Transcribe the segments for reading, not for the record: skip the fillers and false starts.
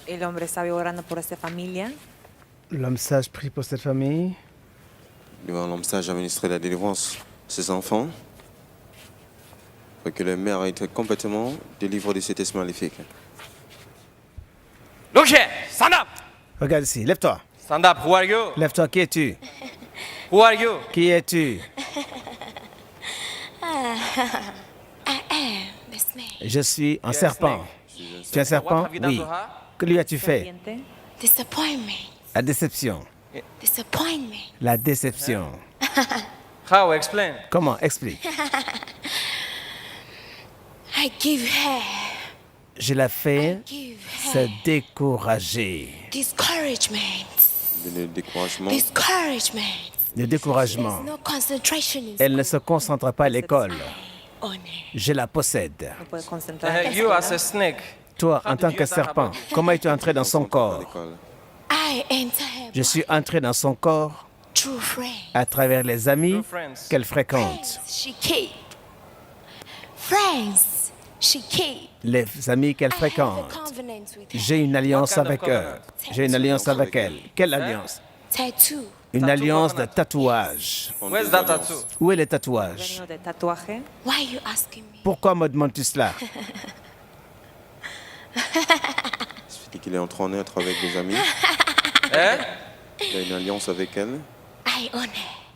El hombre sabio orando por esta familia. L'homme sage prie pour cette famille. L'homme sage a administré la délivrance à ses enfants. Pour que le mère ait été complètement délivré de cet esprit maléfique. Look here! Stand up! Regarde ici, lève-toi. Stand up. Who are you? Lève-toi, qui es-tu? Who are you? Qui es-tu? Je suis un serpent. Tu es un serpent? What have you done Oui. to her? Que lui as-tu fait? Serpiente. Disappointment. La déception. Disappointment. La déception. How? Explain. Comment? Explique. I give her. Je la fais Give se her décourager. discouragement. Le découragement. Discouragement. Le découragement. There's no concentration in Elle ne se concentre pas à l'école. on her. Je la possède. No puede concentrar. You as a snake. Toi, en tant que serpent, comment es-tu entré dans son À corps? l'école. I enter her Je suis entré dans son corps true friend. à travers les amis True friends. qu'elle fréquente. Friends she keep. Friends she keep. Les amis qu'elle I have a fréquente. covenant with her. J'ai une alliance What kind of avec eux. covenant? J'ai une alliance avec elle. Quelle alliance? Tattoo. Une alliance de tatouage. Where's that tattoo? Où est le tatouage? Veneno de tatuaje. Why are you asking me? Pourquoi me demandes-tu cela? Il dit qu'il est en train d'être avec des amis. Eh? Il a une alliance avec elle. I own her.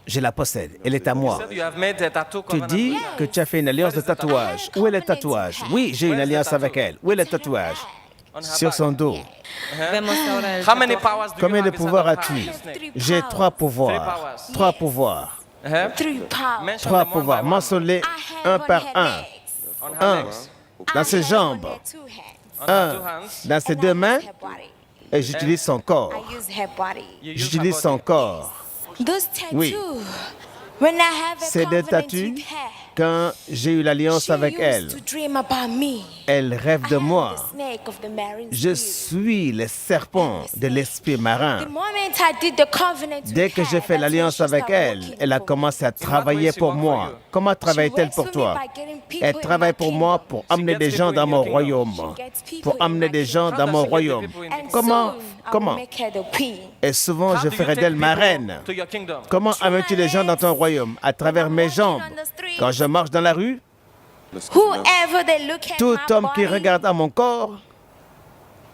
Je la possède. Elle est à You moi. said you have made a tattoo Tu covenant dis with her. que tu as fait une alliance de tatouage. Où est le tatouage? Oui, j'ai une alliance avec elle. Où est le tatouage? On her Sur back. son dos. Vemos ahora el How many tatuaje. powers do Combien you de have pouvoirs inside of as-tu? her, snake? J'ai trois pouvoirs. powers. Trois pouvoirs. Eh? Three powers. Mention Trois them one pouvoirs. by one. Mentionne-les un par un. On her Un legs. dans ses jambes. Two hands. On her Un two hands. dans ses And I deux use mains. her body. Et j'utilise son corps. I use her body. You use her J'utilise body. son corps. Those tattoos. Oui. When I have a C'est des covenant tatous. with her, Quand j'ai eu l'alliance she avec used elle, to dream about me. elle rêve de I am moi. the snake of the marine Je spirit. suis le serpent de l'esprit marin. The moment I did the covenant with Dès que j'ai her, fait that's l'alliance when she avec started elle, working elle a for me. commencé à travailler pour moi. Comment travaille-t-elle pour toi? Elle travaille pour moi pour amener des gens dans mon royaume. Pour amener des gens dans mon royaume. And Comment? soon, I will Comment? make her the queen. Et souvent, How je do you ferai take d'elle ma people reine. to your kingdom? Comment amènes-tu les gens dans ton royaume? À travers mes jambes. Quand je marche dans la rue, Whoever they look at tout my homme qui body regarde à mon corps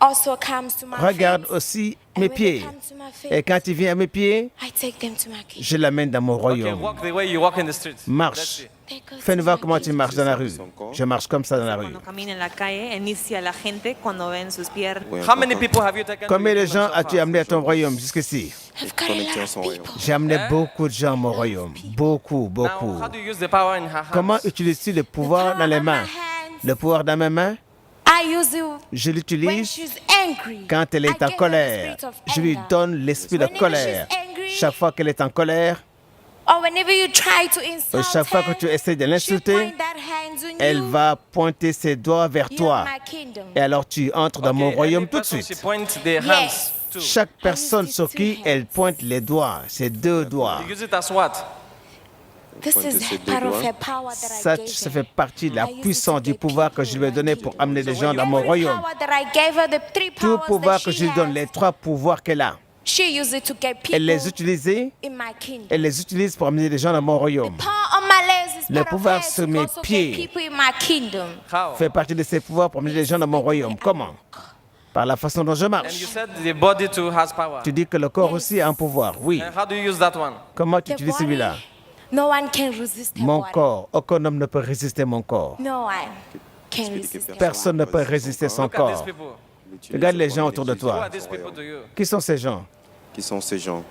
also comes to my regarde face. aussi And mes when they pieds. come to my face, Et quand il vient à mes pieds, I take them to my kingdom. je l'amène dans mon Okay, royaume. walk the way you walk in the streets. Marche. Let's see. They go Fais-nous to voir my comment tu kingdom. marches dans la rue. Je marche comme ça dans la rue. Cuando camina en la calle, inicia la gente cuando ven sus piernas. Oui, How many important. people have you taken to Combien your de gens kingdom so as-tu far? amené à ton royaume jusqu'ici? I've got a Connecté à lot son of royaume. people. J'ai amené beaucoup de gens à mon royaume. Beaucoup, Now, beaucoup. how do you use the power in her hands? Comment utilises-tu le pouvoir dans les mains? Le pouvoir dans mes mains, I use it je when l'utilise she's angry. quand elle I est en give her the colère. spirit of Je lui anger. donne l'esprit de Whenever colère. she's angry, Chaque fois qu'elle est en colère, or whenever you try to insult chaque fois que her, tu essaies de she l'insulter, point that hands on elle you. va pointer ses doigts vers You're toi. my kingdom. Et alors tu entres dans Okay, mon royaume every tout de person suite. She points the Yes. hands to. Chaque personne sur qui elle pointe les doigts, ses deux doigts, You use it as what? This Pointer is ses deux part of doigts. her power that I ça, gave ça her. fait partie de la I use it puissance to du get pouvoir que people je lui ai in donné my pour kingdom. amener des gens dans mon Every royaume. power that I gave her, the three Tout powers pouvoir that que she je lui donne, has, les trois pouvoirs qu'elle a, she uses it to get people elle les utilise, in my kingdom. elle les utilise pour amener des gens dans mon royaume. Power on my legs is Le part pouvoir of her sur to mes also pieds. get people in my kingdom. How? Fait partie de ses pouvoirs pour amener des gens dans mon royaume. Comment? Par la façon dont je And marche. you said the body too has power. Tu dis que le corps aussi a un pouvoir. Oui. And how do you use that one? Comment tu The utilises body, celui-là? no one can resist her Mon body. corps. Aucun homme ne peut résister mon corps. No one can resist her Personne ne peut résister son Look at these corps. people. Regarde les gens autour de Who toi. are these people to you? Qui sont ces gens? Qui sont ces gens?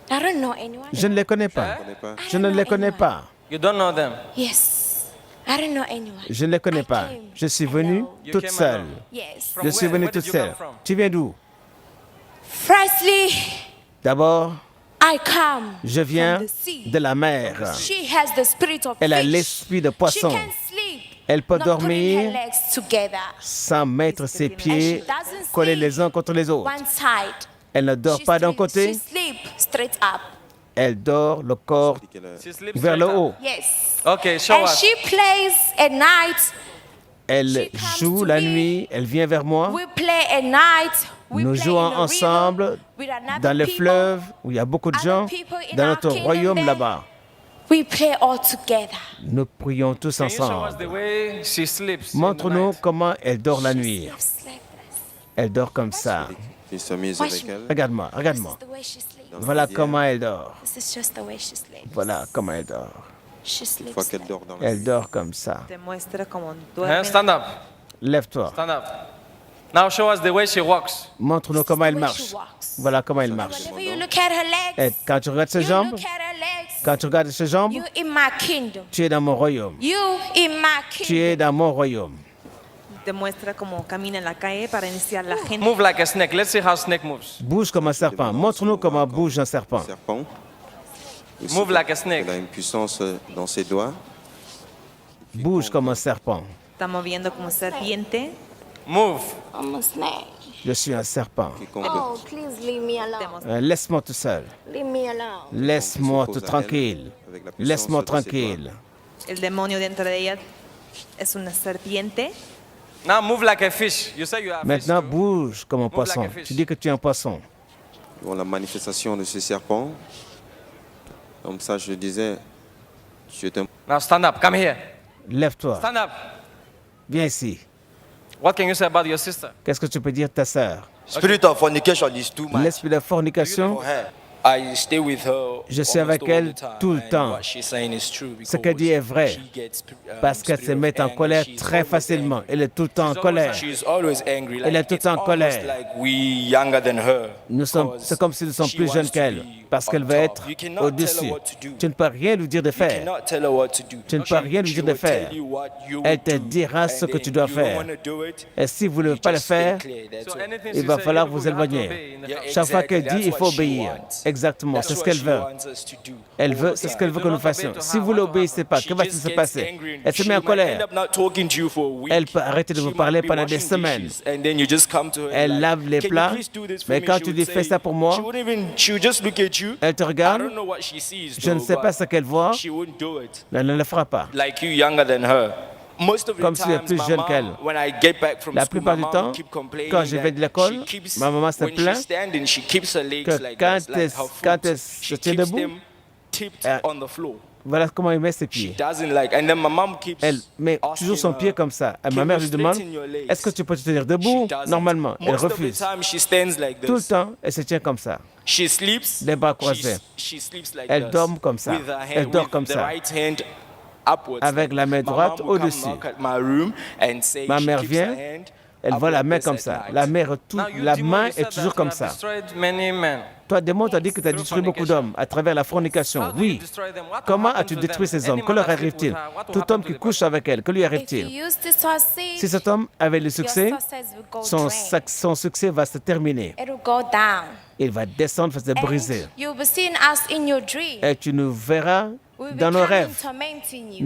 body. I don't know anyone. Je ne les connais pas. Je ne connais pas. Je ne les connais pas. You don't know them. Yes. I don't know anyone. Je ne les connais pas. Je suis venue You toute came seule. alone. Yes. From Je suis where? venue Where toute did you seule. come from? Tu viens d'où? Firstly, D'abord, I come je viens from the sea. de la mer. She has the spirit of Elle a fish. l'esprit de She poisson. can sleep. Elle peut Not putting dormir her legs together. sans mettre ses pieds And she doesn't collés sleep les uns contre les autres. one side. Elle ne dort She pas d'un sleep- côté, She sleep straight up. elle dort le corps She sleeps vers le straight up. haut. Yes. Okay, show And us. she plays at night Elle joue la nuit, elle vient vers moi. We play at night. We Nous play jouons in the river ensemble with another dans les people. fleuves où il y a beaucoup de gens, dans notre royaume là-bas. We play all together. Nous prions tous Can you show us ensemble. the way she sleeps in the Montre-nous night? comment elle dort la nuit. Sleeps like this. Elle dort comme ça. Il s'amuse avec elle. Regarde-moi, regarde-moi. This is the way she sleeps. Voilà comment elle dort. This is just the way she sleeps. Voilà comment elle dort. She Une sleeps fois qu'elle like dort dans la Elle dort comme ça. Te muestra cómo Huh? duerme. Stand up. Lève-toi. Stand up. Now show us the way she walks. Montre-nous This is comment the elle way marche. she walks. Voilà comment elle marche. Whenever you look at her Et legs, quand tu regardes ses you jambes, look at her legs, quand tu regardes ses jambes, you in my kingdom. tu es dans mon royaume. You in my Tu kingdom. es dans mon royaume. Te muestra cómo camina en la calle para iniciar la gente. Move like a snake. Let's see how snake moves. Bouge comme un serpent. Montre-nous comment bouge un serpent. serpent. Aussi, Move like a snake. Elle a une puissance dans ses doigts. Bouge comme un serpent. Está moviendo como serpiente. Move. I'm a snake. Je suis un serpent. Qui combat. Oh, please leave me alone. Laisse-moi tout seul. Leave me alone. Laisse-moi tout tranquille. Laisse-moi tranquille. El demonio dentro de ella es una serpiente. Now move like a fish. You say you are a fish. Maintenant, too. bouge comme un like poisson. a fish. Tu dis que tu es un poisson. Bon, la manifestation de ce serpent. Comme ça, je disais, je te Now stand up. Come here. Lève-toi. Stand up. Viens ici. What can you say about your sister? Qu'est-ce que tu peux dire de ta sœur? Spirit of fornication is too much L'esprit de fornication, for her. I stay with her. Je suis almost avec all elle the time, tout le and temps. what she's saying is true Ce qu'elle dit est vrai. she gets, Parce qu'elle se spirit of met en anger. colère She's très always facilement. angry. Elle est tout le temps en colère. She's always angry. Elle est tout le it's temps en almost colère. Like we younger than her. C'est comme si nous sommes She plus wants jeunes to qu'elle. be Parce qu'elle on veut top. être You cannot tell her au-dessus. what to do. Tu ne peux rien lui dire de You faire. cannot tell her what to do. Tu ne peux rien lui She dire de will faire. tell you what you Elle will te do, dira ce and que then tu dois you don't faire. wanna do it, Et si vous ne you voulez pas le just stay faire, clear, that's So all. anything il she va say, falloir you vous people have to éloigner. obey in the Yeah, house. Chaque fois qu'elle exactly. dit, il That's faut what she obéir. wants. Exactement, That's c'est ce what qu'elle she veut. wants us to do. Elle All veut, the c'est ce time. qu'elle veut que nous fassions. Si vous l'obéissez pas, que va-t-il se passer? Elle se met en colère. Elle peut arrêter de vous parler pendant des semaines. Elle lave les plats, mais quand tu lui fais ça pour moi, elle te regarde. Je ne sais pas ce qu'elle voit, mais elle ne le fera pas. Comme si elle est plus jeune qu'elle. La plupart du temps, quand je vais de l'école, ma maman se plaint que quand elle se tient debout, voilà comment elle met ses pieds. Elle met toujours son pied comme ça. Et ma mère lui demande, est-ce que tu peux te tenir debout? Normalement, elle refuse. Tout le temps, elle se tient comme ça. Les bras croisés. Elle dort comme ça. Elle dort comme ça. Avec la main droite au-dessus. Ma mère vient, elle voit la main comme ça. La main est toujours comme ça. Toi, démon, t'as dit que tu as détruit beaucoup d'hommes à travers la fornication. Oui. Comment as-tu détruit ces hommes? Que leur arrive-t-il? Tout homme qui couche avec elle, que lui If arrive-t-il? you use to succeed, Si cet homme avait le your succès, success will go drain. son succès va se terminer. It'll go down. Il va descendre, va se briser. And you'll be seeing us in your dream. Et tu nous verras We'll be dans nos coming rêves. tormenting you.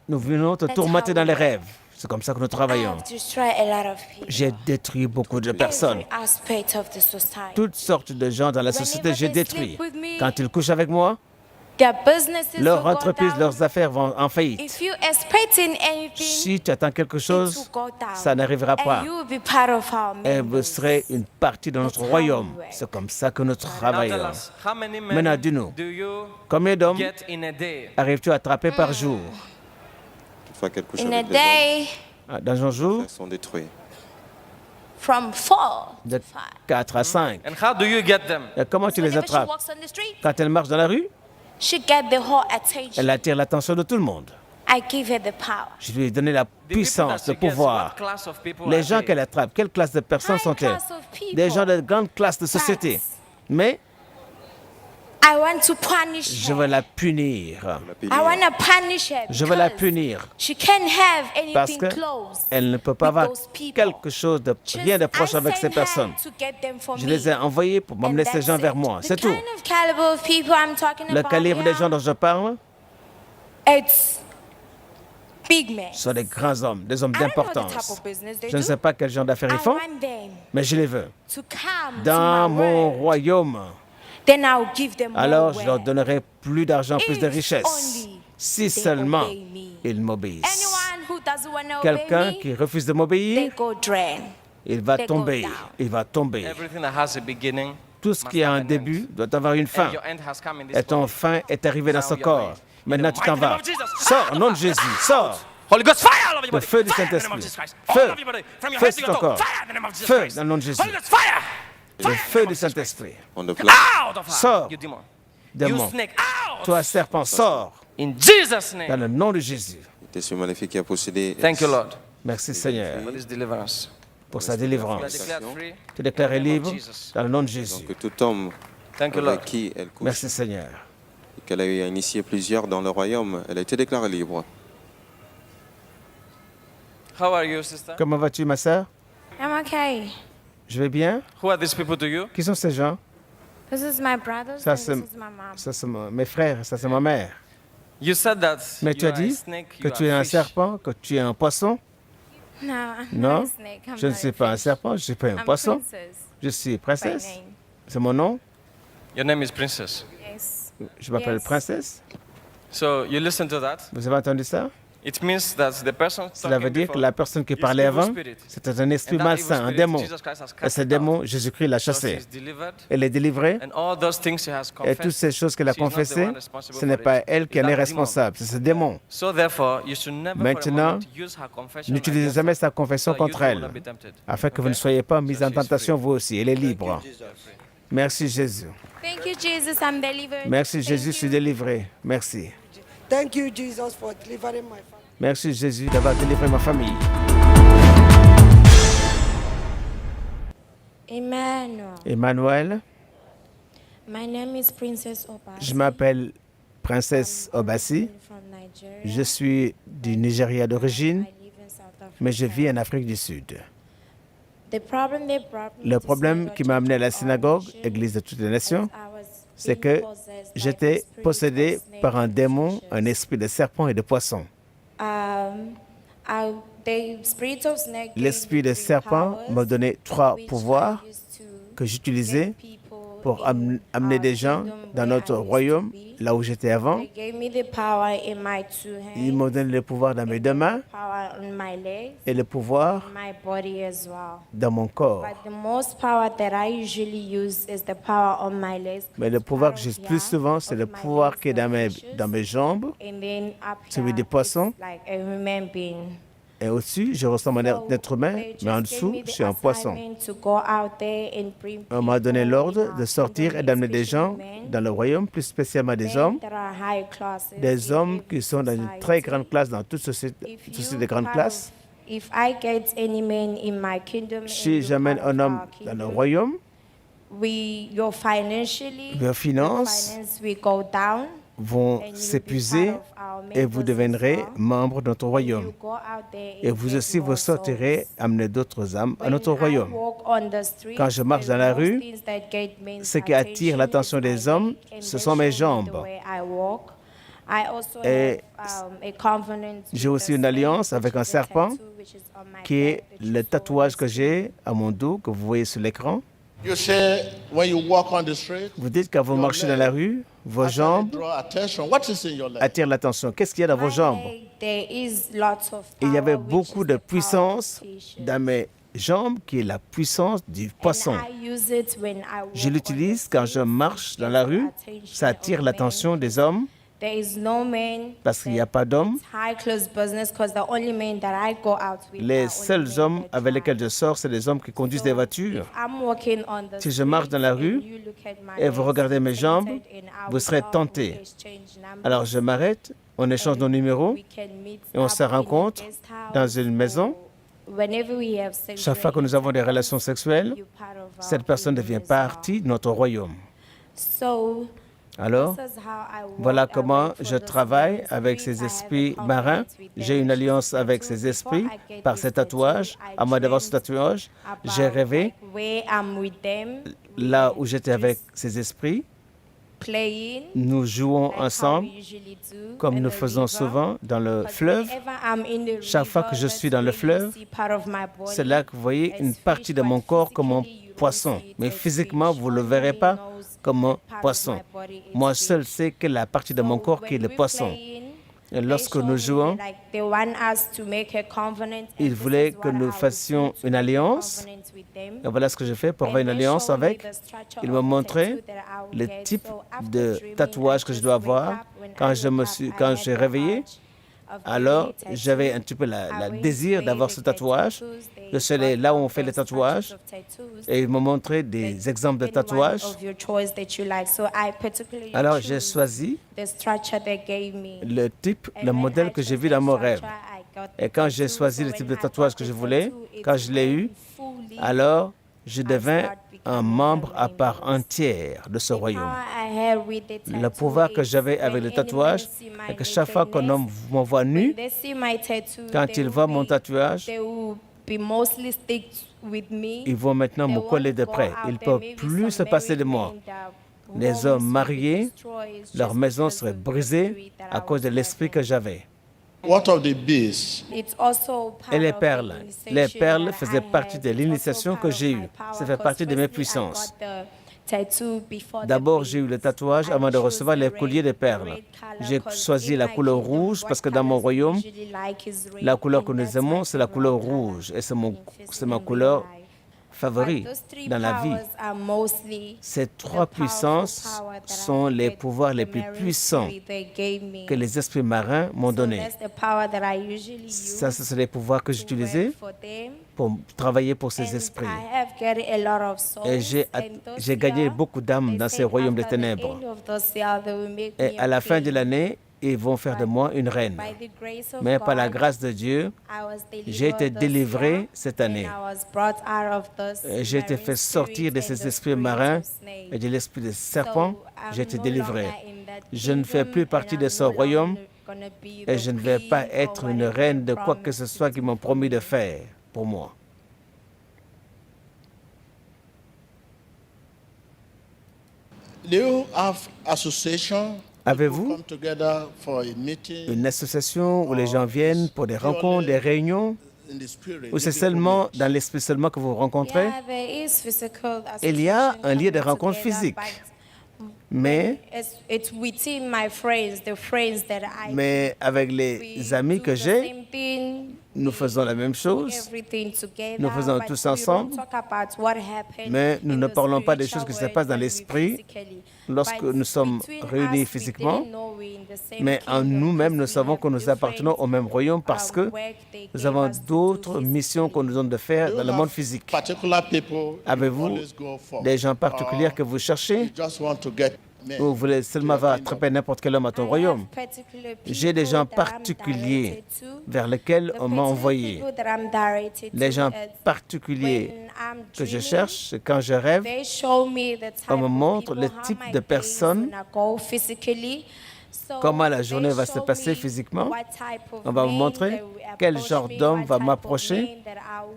Nous venons te tourmenter dans les rêves. C'est comme ça que nous I travaillons. have destroyed a lot of people. J'ai détruit beaucoup de personnes. Every aspect of the society. Toutes sortes de gens dans la société, j'ai détruit. sleep with me, Quand ils couchent avec moi, Their businesses leur will go entreprise, down. leurs affaires vont en faillite. If you expecting anything, Si tu attends quelque it chose, will go down. ça n'arrivera pas. And you will be part of our Et vous members. serez une partie de notre That's how royaume. we work. C'est comme ça que nous Now tell travaillons. us, how many Maintenant, men dis-nous, do you combien d'hommes get in a day? arrives-tu à attraper par jour? Une fois qu'elle couche In a avec les hommes, day, Dans un jour, elles sont détruites. from 4 de to 5. 4 à 5. And how do you get them? Et comment tu les Whenever she attrapes? walks on the street, Quand elle marche dans la rue, she get the whole attention. elle attire l'attention de tout le monde. I give her the power. Je lui ai donné la The people that puissance, she le gets, pouvoir. what class of people Les are gens they? qu'elle attrape, quelle classe de personnes High sont-elles? class of people. Des gens de grande classe de société. Mais I want to punish je her. veux la punir. La I punir. want to punish her. Je veux la because punir. She can't have Parce anything que close. elle ne peut pas with avoir those people. quelque chose de rien de proche I avec ces sent her personnes. to get them for Je me. les ai envoyés pour m'emmener And ces that's gens vers it. moi. The C'est tout. kind of caliber of people I'm talking Le about calibre des here, gens dont je parle it's big men. sont des grands hommes, des hommes I don't know the type d'importance. of business they Je ne do. sais pas quel genre d'affaires I ils font, want them mais je les veux. to come Dans to my mon world. royaume, Then I'll give them more alors je leur wealth. donnerai plus d'argent, plus de If richesses. only Si they seulement obey me. ils m'obéissent. Anyone who doesn't want to obey Quelqu'un me, qui refuse de they m'obéir, go drain. il va They go tomber. down. Il va tomber. Everything that has a beginning Tout ce must qui a have un an début end. doit avoir une fin. And your end has come in this Et ton body. fin est arrivé dans Now ce you are corps. made. Maintenant, In the tu t'en mighty name vas. of Jesus. Sors, au nom de Jésus. Sors. Holy Ghost, fire all over your Le body. feu du Fire in the name of Saint-Esprit. Jesus Christ. Feu. All over your body. From your Feu head to sur your ton toe. corps. Fire in the name of Jesus Feu Christ. dans le nom de Jésus. Holy Ghost, fire. Le feu du Saint-Esprit. On the fly. Out of her, Sors. you demon. Démon. You snake, out. Toi, serpent, sors. In Jesus' Dans name. le nom de Jésus. L'esprit maléfique qui a possédé. Thank you, Lord, Merci, Seigneur, for this deliverance. pour sa You are délivrance. declared free. Tu déclaré In the name libre of Jesus. dans le nom de Jésus. Donc que tout homme Thank you, avec Lord. qui elle couche, Merci, Seigneur. et qu'elle a eu à initier plusieurs dans le royaume, elle a été déclarée libre. How are you, sister? Comment vas-tu, ma sœur? I'm okay. Je vais bien. Who are these people to you? Qui sont ces gens? This is my brothers Ça, and c'est- this is my mom. Ça, c'est mes frères, ça, c'est ma mère. You said that Mais you tu as are a dit snake, que you tu es are un fish. serpent, que tu es un poisson. No, I'm Non, not a snake. I'm je ne not suis a pas un fish. serpent, je ne suis pas un I'm poisson. princess Je suis by princesse. name. C'est mon nom. Your name is Princess. Yes. Je m'appelle Yes. princesse. So you listen to that. Vous avez entendu ça? It means that the person Cela veut talking dire que before la personne qui is parlait evil avant, spirit. c'était un esprit And that evil malsain, un spirit, démon. Jesus Christ has Et cast ce it démon, out. Jésus-Christ l'a So chassé. she's delivered. Elle est délivrée. And all those things she has Et confessed, toutes ces choses qu'elle a she's not the confessées, one responsible ce n'est for pas it. elle qui It's en est that demon. responsable, c'est ce démon. So therefore, you should never for a Maintenant, moment use her confession n'utilisez against jamais her, sa confession so you contre too will elle, not be tempted. afin que vous Okay? ne soyez pas mis So en she's tentation free. vous aussi. Elle est libre. Merci Jésus. Thank you, Jesus. I'm delivered. Merci Thank Jésus, je you. suis délivré. Merci. Thank you, Jesus, for delivering my family. Merci Jésus d'avoir délivré ma famille. Emmanuel. Emmanuel, My name is Princess Obasi. je m'appelle Princesse Obasi. From Nigeria. Je suis du Nigeria d'origine, I live in South Africa. mais je vis en Afrique du Sud. The problem they brought me Le to problème synagogue qui m'a amené à la church of synagogue, all nations, Église de toutes les nations, was I was c'est being que possessed by j'étais the spirit possédé of snake par un and démon, fishes. un esprit de serpent et de poisson. The spirit of snake gave L'esprit me de 3 serpent powers, m'a donné 3 which I pouvoirs used to que j'utilisais get people pour in amener our des gens kingdom dans where notre I used to royaume, be. là où j'étais avant. They gave me the power in my 2 hands, Ils m'ont donné le pouvoir dans mes deux mains power on my legs, et le pouvoir and my body as well. dans mon corps. But the most power that I usually use is the power on my legs. Mais le pouvoir que j'utilise plus souvent, c'est le pouvoir qui est dans mes jambes. And then up Celui here, des poissons. it's like a human being. Et au-dessus, je ressemble à un So, être humain, they mais en just gave dessous, me the je suis un poisson. assignment to go out there and bring On m'a donné people l'ordre in de our sortir et kingdom, d'amener des gens especially men, dans le royaume, plus spécialement des men hommes, that are high classes des in hommes every qui sont dans une society. très grande classe, dans toute société, If société you de grande part classe. of- If I get any man in my kingdom and Si you j'amène part of un homme our dans le kingdom, royaume, your financially, vos finances finance will go down, vont and you'll be s'épuiser part of our et vous members deviendrez as well. membre de notre You royaume. go out there Et and vous get aussi, vous more sortirez, souls. amener d'autres âmes à When notre I royaume. walk on the street, Quand je marche the dans la most rue, things that get men's ce qui attire attention l'attention is des my hommes, leg, and ce they sont mes show me the jambes. way I walk. I also Et have, a covenant j'ai with aussi the une snake, alliance avec which un is the serpent, tattoo which is on my qui est back, which le is the tatouage que Holy j'ai à mon dos, que vous voyez sur l'écran. You say when you walk on the street, Vous dites quand vous marchez dans la rue, vos actually jambes draw attention. What is in your leg? attirent l'attention. Qu'est-ce qu'il y a dans vos My jambes? leg, there is lots of Il y avait power, which beaucoup is de the power of puissance patience. dans mes jambes, qui est la puissance du poisson. And I use it when I walk Je on l'utilise the quand je street. marche It dans gets la the rue. attention Ça attire of l'attention men. des hommes There is no man parce qu'il n'y a that- pas d'hommes. it's high close business because the only men that I go out with are Les only seuls men hommes that avec lesquels drive. je sors, c'est les hommes qui conduisent des So, voitures. if I'm walking on the Si je marche dans la street rue and you look at my et vous legs, regardez mes you're jambes, tempted and I vous will serez come, tenté. we exchange numbers, Alors je m'arrête, on échange nos numéros we can meet et on up se in a rencontre guest house dans une maison. or whenever we have sexual Chaque fois que nous avons des relations sexuelles, you're part of our cette personne kingdom devient as well. partie de notre royaume. So, Alors, this is how I walk. voilà I comment work for je the travaille spirit. avec I ces have a esprits covenant marins. with J'ai them, une which is alliance avec tattoo. ces Before esprits I get par this ces tattoo, tatouages. I Avant d'avoir ce dreamt tatouage, j'ai about, rêvé like, where I'm with them, là où j'étais avec ces esprits. playing, Nous jouons like ensemble how we usually do comme in nous the faisons river. souvent dans le Because fleuve. whenever I'm in the Chaque fois que river, je suis that's dans le where you fleuve, see part of my body c'est là que vous voyez as une fish, partie de but mon corps comme un physically, you don't poisson. see it Mais as physiquement, fish. vous ne le Only verrez he pas knows comme un part of poisson. my body is Moi fish. seul sais quel est la partie de mon So corps qui est when le we're poisson. playing, Et lorsque nous jouons, ils voulaient que nous fassions une alliance. Et voilà ce que j'ai fait pour avoir une alliance avec. Ils m'ont montré le type de tatouage que je dois avoir. Quand j'ai réveillé, alors j'avais un petit peu le désir d'avoir ce tatouage. Je suis allé là où on fait les tatouages et ils m'ont montré des exemples de tatouages. Alors j'ai choisi le type, le modèle que j'ai vu dans mon rêve. Et quand j'ai choisi le type de tatouage que je voulais, quand je l'ai eu, alors je devins un membre à part entière de ce royaume. Le pouvoir que j'avais avec le tatouage, c'est que chaque fois qu'un homme me voit nu, quand il voit mon tatouage, ils vont maintenant me coller de près. Ils ne peuvent plus se passer de moi. Les hommes mariés, leur maison serait brisée à cause de l'esprit que j'avais. What of the bees? Et les perles. Les perles faisaient partie de l'initiation que j'ai eue. Ça fait partie de mes puissances. D'abord, j'ai eu le tatouage avant de recevoir les colliers de perles. J'ai choisi la couleur rouge parce que dans mon royaume, la couleur que nous aimons, c'est la couleur rouge. Et c'est ma couleur favorite dans la vie. Ces trois puissances sont les pouvoirs les plus puissants que les esprits marins m'ont donnés. Ça, ce sont les pouvoirs que j'utilisais pour travailler pour ces esprits. Et j'ai gagné beaucoup d'âmes dans ces royaumes de ténèbres. Et à la fin de l'année, ils vont faire de moi une reine. Mais par la grâce de Dieu, j'ai été délivré cette année. J'ai été fait sortir de ces esprits marins et de l'esprit de serpent. J'ai été délivré. Je ne fais plus partie de ce royaume et je ne vais pas être une reine de quoi que ce soit qu'ils m'ont promis de faire pour moi. Do you have association? Avez-vous une association où les gens viennent pour des rencontres, des réunions, ou c'est seulement dans l'esprit seulement que vous vous rencontrez? Il y a un lieu de rencontre physique, mais avec les amis que j'ai, nous faisons la même chose. Nous faisons tous ensemble, mais nous ne parlons pas des choses qui se passent dans l'esprit lorsque nous sommes réunis physiquement. Mais en nous-mêmes, nous savons que nous appartenons au même royaume parce que nous avons d'autres missions qu'on nous donne de faire dans le monde physique. Avez-vous des gens particuliers que vous cherchez? Ou vous voulez seulement attraper n'importe quel homme à ton royaume? J'ai des gens particuliers vers lesquels on m'a envoyé. Les gens particuliers que je cherche, quand je rêve, on me montre le type de personnes, comment la journée va se passer physiquement. On va me montrer quel genre d'homme va m'approcher,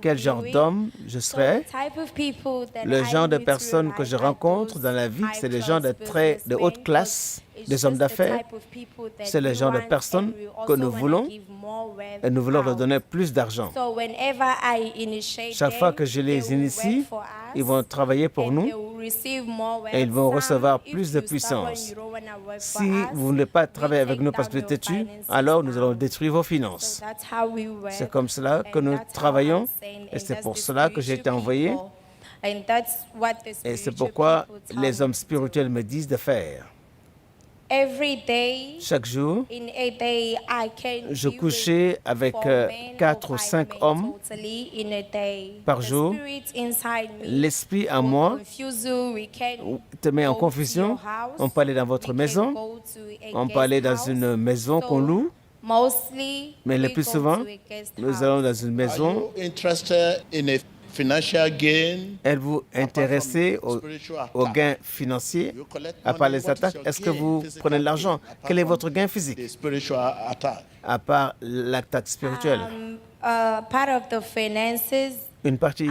quel genre d'homme je serai. Le genre de personnes que je rencontre dans la vie, c'est des gens de haute classe, des hommes d'affaires. C'est le genre de personnes que nous voulons et nous voulons leur donner plus d'argent. Chaque fois que je les initie, ils vont travailler pour nous et ils vont recevoir plus de puissance. Si vous ne voulez pas travailler avec nous parce que vous êtes têtu, alors nous allons détruire vos finances. C'est comme cela que nous travaillons et c'est pour cela que j'ai été envoyé. Et c'est pourquoi les hommes spirituels me disent de faire. Chaque jour, je couchais avec 4 ou 5 hommes par jour. L'esprit en moi te met en confusion. On peut aller dans votre maison, on peut aller dans une maison qu'on loue, mais le plus souvent, nous allons dans une maison. Êtes-vous intéressé au gain financier à part les attaques? Est-ce que vous prenez de l'argent? Quel est votre gain physique à part l'attaque spirituelle? Une partie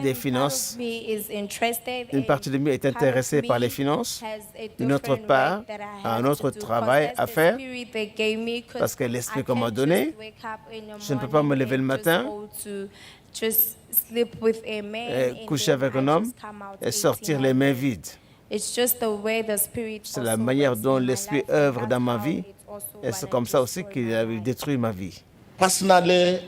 des finances, une partie de moi est intéressée par les finances, une autre part a un autre travail à faire parce que l'esprit qu'on m'a donné, je ne peux pas me lever le matin, coucher avec un homme et sortir les mains vides. C'est la manière dont l'esprit œuvre dans ma vie Et c'est comme ça aussi qu'il a détruit ma vie. Personally,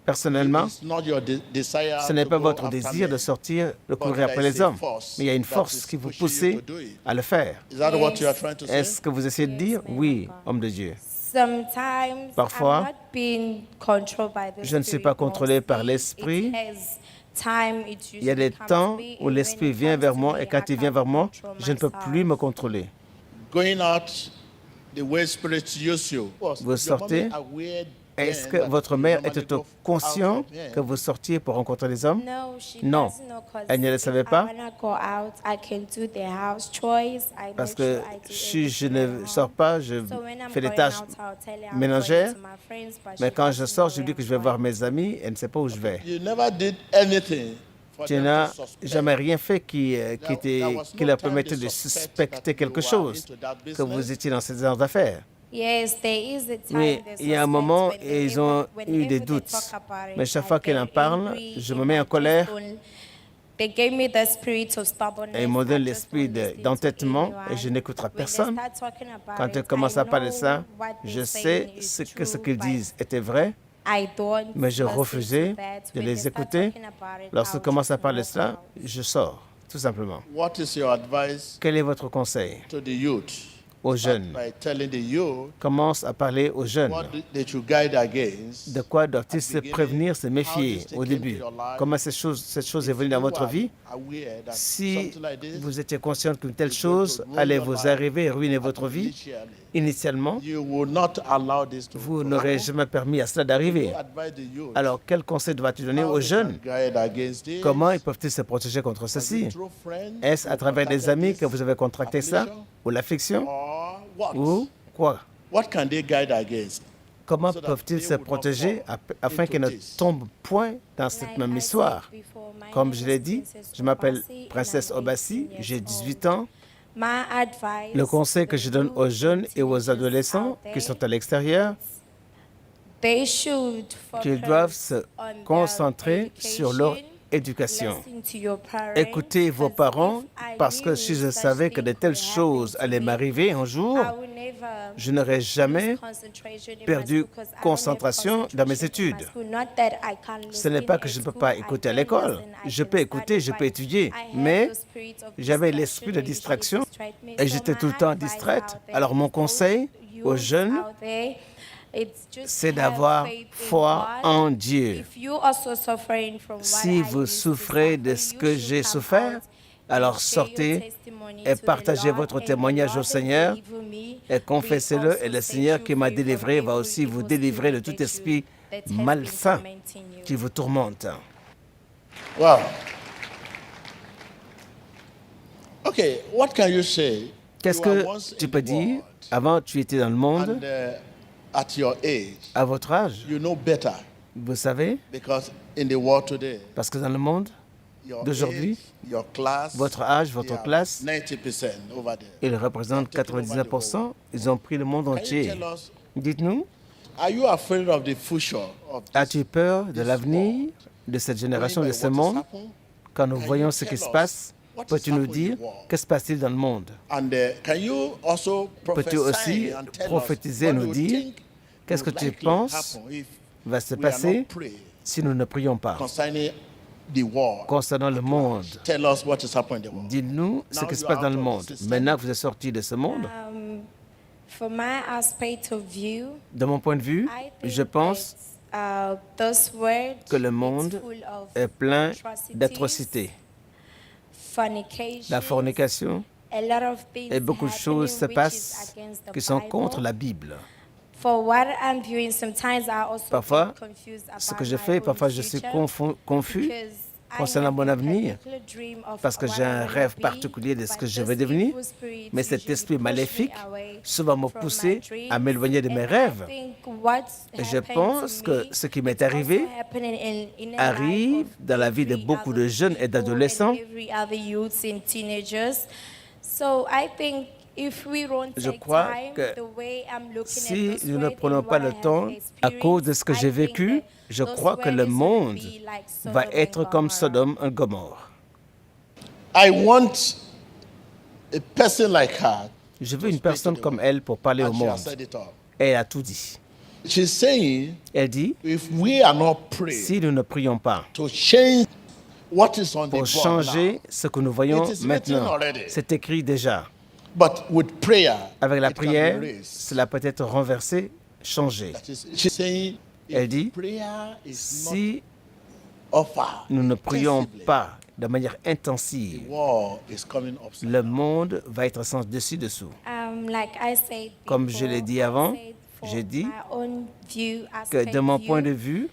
Personnellement, it's not your desire ce n'est to pas go votre after désir men. de sortir, de But courir there après is les a hommes. force Mais il y a une that force is qui vous pushing you pousse to do it. à le faire. Is that what you are trying to say? Est-ce que vous essayez de dire? Oui, homme de Dieu. Sometimes Parfois, I'm not being controlled by the je ne suis spirit. pas contrôlé par Mostly, l'esprit. it has time, it Il y a des usually comes temps to me, où and l'esprit when it vient comes vers to moi me, et quand I il vient can't vers moi, control je ne peux myself. plus me contrôler. Going out the way spirits use you. Vous sortez. Est-ce que votre mère était consciente que vous sortiez pour rencontrer les hommes? No, she Non. doesn't know, 'cause Elle ne le if savait I pas. wanna go out, I can do the house chores. I Parce make que sure I do si je everything at ne home. sors pas, je So when I'm fais des going tâches out, I'll tell her I'm ménagères. going to my friends, but Mais she quand je doesn't sors, know je lui dis where que I'm je vais voir going. mes amis. Elle ne sait pas où je vais. You never did anything for Tu them n'as to suspect. jamais rien fait qui There leur was no permettait time de they suspected suspecter that quelque you were chose, into that que vous business. étiez dans ces genres d'affaires. Yes, there is a time Oui, they il y a un suspect moment, whenever- ils ont eu whenever des they doutes. talk about it, Mais chaque I fois qu'ils get en parlent, angry je and me mets en I colère. just don't- They gave me the spirit of stubbornness. Et ils m'ont I donné just l'esprit don't listen to d'entêtement et anyone. je n'écouterai When they personne. start talking about Quand it, ils commencent à I parler de know ça, what je they're sais saying is ce true, qu'ils but disent était vrai, I don't mais je listen refusais to that. de When les they start écouter. talking about it, Lorsqu'ils I'll commencent à just parler de walk cela, out. je sors, tout simplement. What is your advice Quel est votre conseil to the youth? aux jeunes? By telling the youth Commence à parler aux jeunes. what they should guide against. De quoi doivent-ils se prévenir, se méfier au début? Comment cette chose est venue dans votre vie? Si vous étiez conscient qu'une telle chose allait vous arriver et ruiner votre vie, initialement, you will not allow this to vous n'aurez jamais permis à cela d'arriver. advise the youth. Alors, quel conseil dois-tu donner How aux they jeunes? can guide against this. Comment ils peuvent-ils se protéger contre ceci? Through friends Est-ce à travers des amis que vous avez contracté ça? affliction? Ou l'affliction? or what? Ou quoi? What can they guide against? Comment So that peuvent-ils they se would not protéger fall afin qu'ils ne into this? tombent point dans cette Like même I said histoire? before, my Comme name je is l'ai dit, Princess je m'appelle Obasi and Princesse I'm Obasi, 18 j'ai years 18 old. ans. My advice Le conseil que to je donne aux you jeunes et aux teenagers adolescents out qui there, sont à l'extérieur, they should qu'ils focus doivent se on their concentrer sur leur education, éducation. listen to your parents, Écoutez vos 'cause parents, if I parce que knew si je such savais que de thing telles could choses happen to allaient me, m'arriver un jour, I would never je n'aurais jamais lose concentration in my perdu school 'cause I don't have concentration dans mes concentration in my études. school. Not that I can't Ce n'est listen pas que at je ne peux school, pas I écouter à can l'école. listen, I Je can peux écouter, study, je peux but étudier, I had mais the spirit of j'avais distraction l'esprit de that usually distraction distract me. et So j'étais my tout le temps advice distraite. out there Alors mon is conseil those aux youths jeunes, out there, it's just c'est have d'avoir faith in foi God. en Dieu. If you also suffering from what Si I vous used to souffrez de suffer, ce you que should j'ai come souffert, out alors and share your sortez testimony et to the partagez Lord, votre and the témoignage au Lord Seigneur will deliver me. et confessez-le, will et le also Seigneur set qui you m'a free from délivré va every aussi vous evil délivrer de spirit tout that esprit has been malsain tormenting you. qui vous tourmente. Wow. Okay, what can you say? Qu'est-ce You were que once tu in peux the dire? world, Avant, tu étais dans le monde, and at your age, à votre âge, you know better vous savez, because in the world today, parce que dans le monde your d'aujourd'hui, age, your class, votre âge, they votre are classe, 90% over there. ils représentent 99%. Ils ont pris le monde Can you entier. tell us, Dites-nous, are you afraid of the future of this as-tu peur de l'avenir de cette génération, de ce monde? Quand nous voyons ce qui se passe, peux-tu nous dire, que se passe-t-il dans le monde? And can you also Peux-tu aussi prophesy and tell prophétiser, us what nous you dire, think qu'est-ce que would tu likely penses happen if va se we are passer not praying si nous ne prions pas? concerning the world? Concernant le monde, Tell us what is happening in the world. dites-nous ce Now qui se you passe are dans le out of monde. the system. Maintenant que vous êtes sortis de ce monde, From my aspect of view, de mon point de vue, I think je pense that, this world que le is monde full of est plein atrocities, d'atrocités. fornication, La fornication a lot of things et beaucoup de choses se happening which is passent against the qui sont Bible. contre la Bible. For what I'm viewing, sometimes I also Parfois, get confused ce about que je my fais, own parfois je suis future confus because I concernant have mon a avenir, particular dream of parce que what j'ai I un wanna rêve be, particulier de ce but que je this vais devenir, evil spirit mais cet usually esprit push me maléfique away souvent me from my pousser à dreams. m'éloigner de mes And I rêves. think what's Et je happened pense to que me, ce qui m'est it's also arrivé happening in the arrive life of dans la vie de every beaucoup other de jeunes et people d'adolescents. and every other youths and teenagers. So I think if we don't Je take crois time, que the way I'm looking si at this nous ne world prenons and pas what le I have temps, à cause de ce que j'ai experienced, I vécu, think that je this crois que world le is gonna monde be like va Sodom être and comme Gomorrah. Sodome et Gomorre. I want a person like her Je veux une personne comme elle pour parler au And she monde. has said it all. Et elle a tout dit. She's saying, Elle dit, if we are not praying si nous ne prions pas to change what is on the pour board changer now, ce que nous voyons It is written maintenant, already. c'est écrit déjà. but with prayer, Avec la it can be prière, raised. cela peut être renversé, changé. That is, she's saying, Elle if dit, prayer is si not offered, nous ne prions intensively, pas de manière intensive, war is coming upside le down. monde va être sans dessus-dessous. Like I said Comme je l'ai dit avant, j'ai dit que de mon point de vue,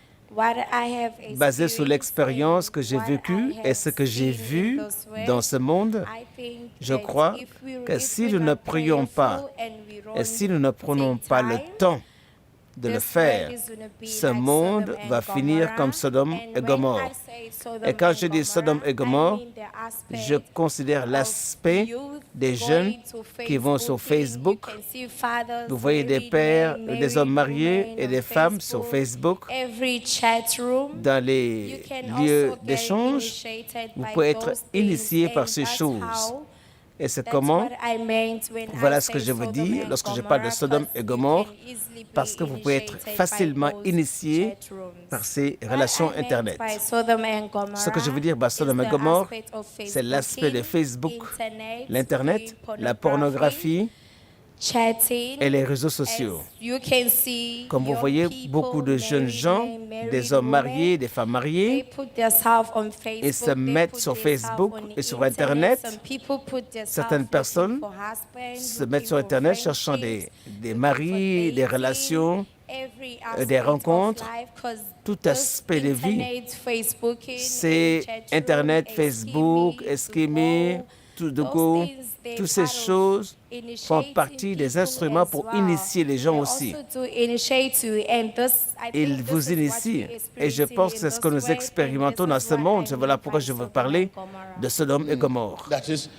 basé sur l'expérience que j'ai vécue et ce que j'ai vu dans ce monde, je crois que si nous ne prions pas et si nous ne prenons pas le temps de le faire, ce monde va finir comme Sodome et Gomorrhe. Et quand je dis Sodome et Gomorrhe, je considère l'aspect des jeunes qui vont sur Facebook. Vous voyez des pères, des hommes mariés et des femmes sur Facebook. Dans les lieux d'échange, vous pouvez être initié par ces choses. Et c'est comment, voilà ce que je veux dire lorsque je parle de Sodome et Gomorrhe, parce que vous pouvez être facilement initié par ces relations Internet. Ce que je veux dire par Sodome et Gomorrhe, c'est l'aspect de Facebook, l'Internet, la pornographie et les réseaux sociaux. Comme vous voyez, beaucoup de jeunes gens, des hommes mariés, des femmes mariées, ils se mettent sur Facebook et sur Internet. Certaines personnes se mettent sur Internet cherchant des maris, des relations, des rencontres, tout aspect de vie. C'est Internet, Facebook, esquimé, tout de go. Toutes ces choses font partie des instruments pour initier les gens aussi. Ils vous initient. Et je pense que c'est ce que nous expérimentons dans ce monde. Voilà pourquoi je veux parler de Sodome et Gomorrhe. That is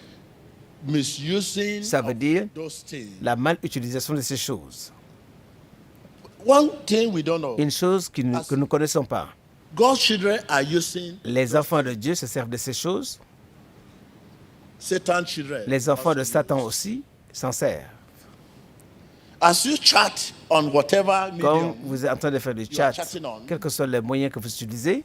misusing Ça veut dire of those things. la mal-utilisation de ces choses. One thing we don't know, Une chose que nous ne connaissons pas. God's children are using Les enfants de Dieu se servent de ces choses. Satan's children. Les enfants de also Satan use. aussi s'en servent. As you chat on whatever Comme medium, vous êtes en train de faire du you chat, are chatting on, quels que soient les moyens que vous utilisez,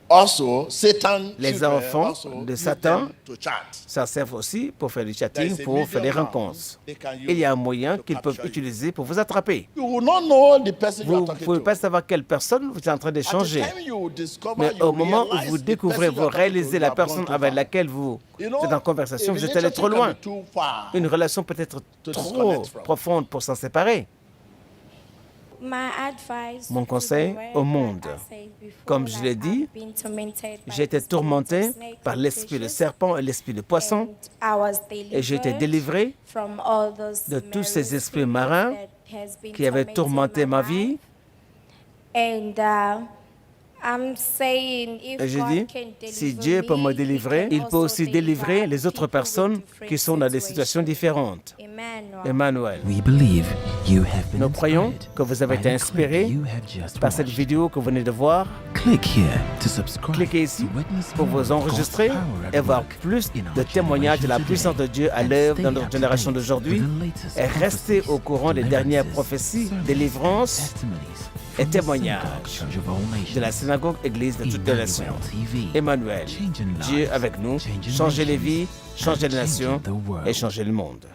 also Satan les children enfants also de use Satan them to chat. s'en servent aussi pour faire du There chatting, is a pour faire des medium rencontres. they can use Et il y a un moyen to qu'ils peuvent capture you. utiliser pour vous attraper. You will not know the person you Vous are ne talking pouvez to. pas savoir quelle personne vous êtes en train At the d'échanger. time you discover, Mais you au moment où realize vous the découvrez, person you vous are talking to, réalisez you la have gone personne too avec far. laquelle vous You know, êtes en conversation, a vous êtes allé trop relationship can loin. be too far. Une relation peut être To trop disconnect from. profonde pour s'en séparer. Mon conseil au monde, comme je l'ai dit, j'ai été tourmenté par l'esprit de serpent et l'esprit de poisson et j'ai été délivré de tous ces esprits marins qui avaient tourmenté ma vie. Et je dis, si Dieu peut me délivrer, il peut aussi délivrer les autres personnes qui sont dans des situations différentes. Emmanuel. Nous croyons que vous avez été inspirés par cette vidéo que vous venez de voir. Cliquez ici pour vous enregistrer et voir plus de témoignages de la puissance de Dieu à l'œuvre dans notre génération d'aujourd'hui et restez au courant des dernières prophéties, délivrances et témoignages de la synagogue église de toutes les nations. Emmanuel, Dieu avec nous, changer les vies, changer les nations et changer le monde.